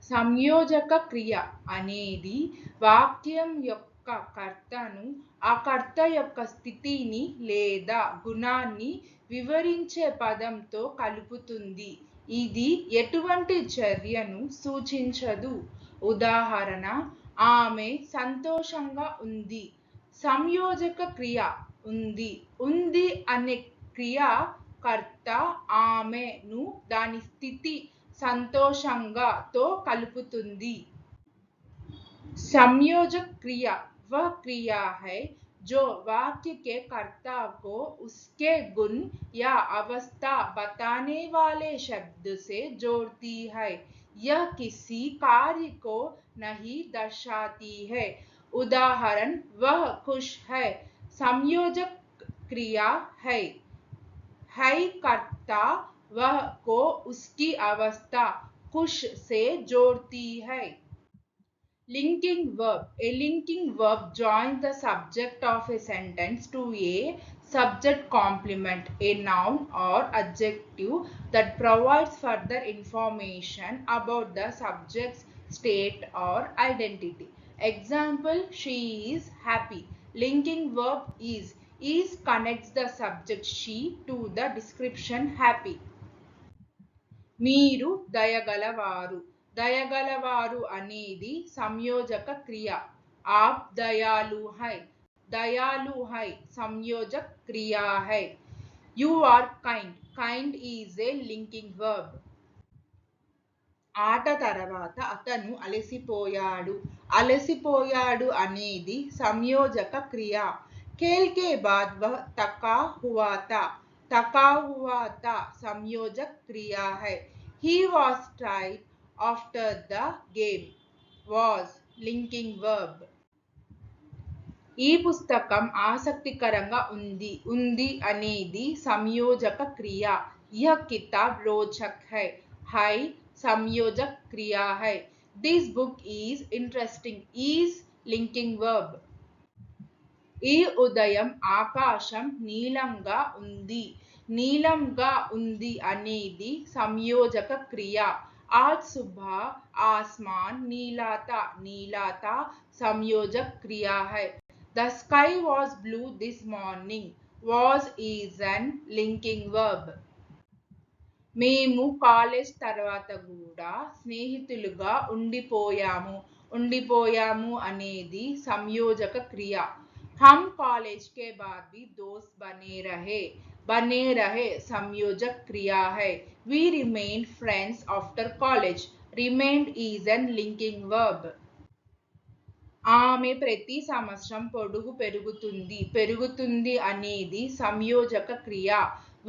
సంయోజక క్రియ అనేది వాక్యం యొక్క కర్తను ఆ కర్త యొక్క స్థితిని లేదా గుణాన్ని వివరించే పదంతో కలుపుతుంది. ఇది ఎటువంటి చర్యను సూచించదు. ఉదాహరణ, ఆమె సంతోషంగా ఉంది. సంయోజక క్రియ ఉంది. ఉంది అనే క్రియ కర్త ఆమెను దాని స్థితి संतोषंगा तो कलुपुतुंदी। संयोजक क्रिया वह क्रिया है जो वाक्य के कर्ता को उसके गुण या अवस्था बताने वाले शब्द से जोड़ती है। यह किसी कार्य को नहीं दर्शाती है। उदाहरण, वह खुश है। संयोजक क्रिया है कर्ता वह को उसकी अवस्था खुश से जोड़ती है। Linking verb. A linking verb joins the subject of a sentence to a subject complement, a noun or adjective that provides further information about the subject's state or identity. Example, she is happy. Linking verb is. Is connects the subject she to the description happy. మీరు దయగలవారు. దయగలవారు అనేది సంయోజక క్రియ. आप दयालु है. दयालु है संयोजक क्रिया है. You are kind. Kind is a linking verb. ఆట తర్వాత అతను అలసిపోయాడు. అలసిపోయాడు అనేది సంయోజక క్రియ. खेल के बाद वह थका हुआ था. थका हुआ था संयोजक क्रिया है. He was tired after the game. Was linking verb. ఈ పుస్తకం ఆసక్తికరంగా ఉంది. ఉంది అనేది సంయోజక క్రియ. यह किताब रोचक है. है संयोजक क्रिया है. This book is interesting. Is linking verb. ఈ ఉదయం ఆకాశం నీలంగా ఉంది. నీలంగా ఉంది అనేది సంయోజక క్రియ. आज सुबह आसमान नीला था. नीला था संयोजक क्रिया है. The sky was blue this morning. Was is an linking verb. మేము కాలేజ్ తర్వాత కూడా స్నేహితులుగా ఉండిపోయాము. ఉండిపోయాము అనేది సంయోజక క్రియ. हम कॉलेज के बाद भी दोस्त बने रहे. बने रहे संयोजक क्रिया है. We remained friends after college. Remained is an linking verb. ఆమె ప్రతి సంవత్సరం పొడుగు పెరుగుతుంది. పెరుగుతుంది అనేది సంయోజక క్రియ.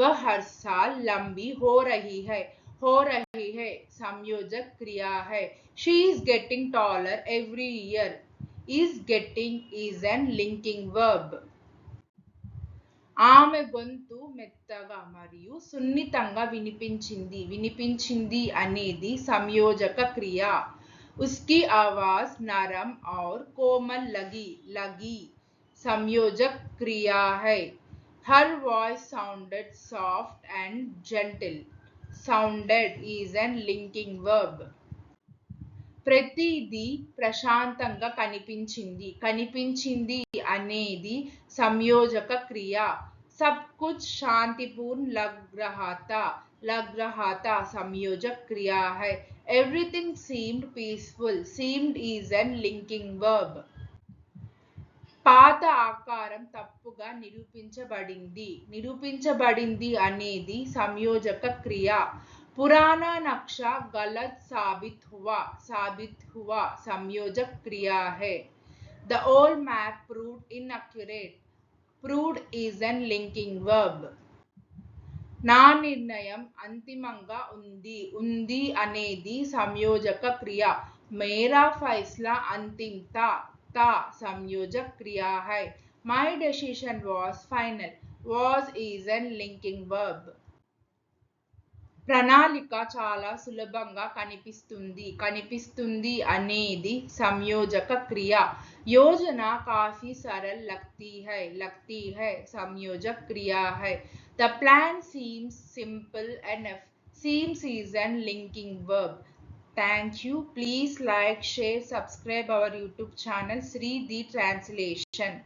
वह हर साल लंबी हो रही है. हो रही है संयोजक क्रिया है. She is getting taller every year. Is getting is an linking verb. ఆమె గొంతు మెత్తగా మరియు సున్నితంగా వినిపించింది. వినిపించింది అనేది సంయోజక క్రియ. उसकी आवाज नरम और कोमल लगी. लगी संयोजक क्रिया है. Her voice sounded soft and gentle. Sounded is an linking verb. ప్రతిదీ ప్రశాంతంగా కనిపించింది. కనిపించింది అనేది సంయోజక క్రియ. सब कुछ शांतिपूर्ण लग रहा था. लग रहा था संयोजक क्रिया है. Everything seemed peaceful. Seemed is an linking verb. పాత ఆకారం తప్పుగా నిరూపించబడింది. నిరూపించబడింది అనేది సంయోజక క్రియ. पुराना नक्शा गलत साबित हुआ संयोजक क्रिया है. The old map proved inaccurate. Proved is an linking verb. నా నిర్ణయం అంతిమంగా ఉంది. ఉంది అనేది సంయోజక క్రియ. मेरा फैसला अंतिम था. था संयोजक क्रिया है. My decision was final. Was is an linking verb. ప్రణాళిక చాలా సులభంగా కనిపిస్తుంది. కనిపిస్తుంది అనేది సంయోజక క్రియ. योजना काफी सरल लगती है संयोजक क्रिया है. The plan seems simple enough. Seems is an linking verb. Thank you. Please like, share, subscribe our YouTube channel Sri the Translation.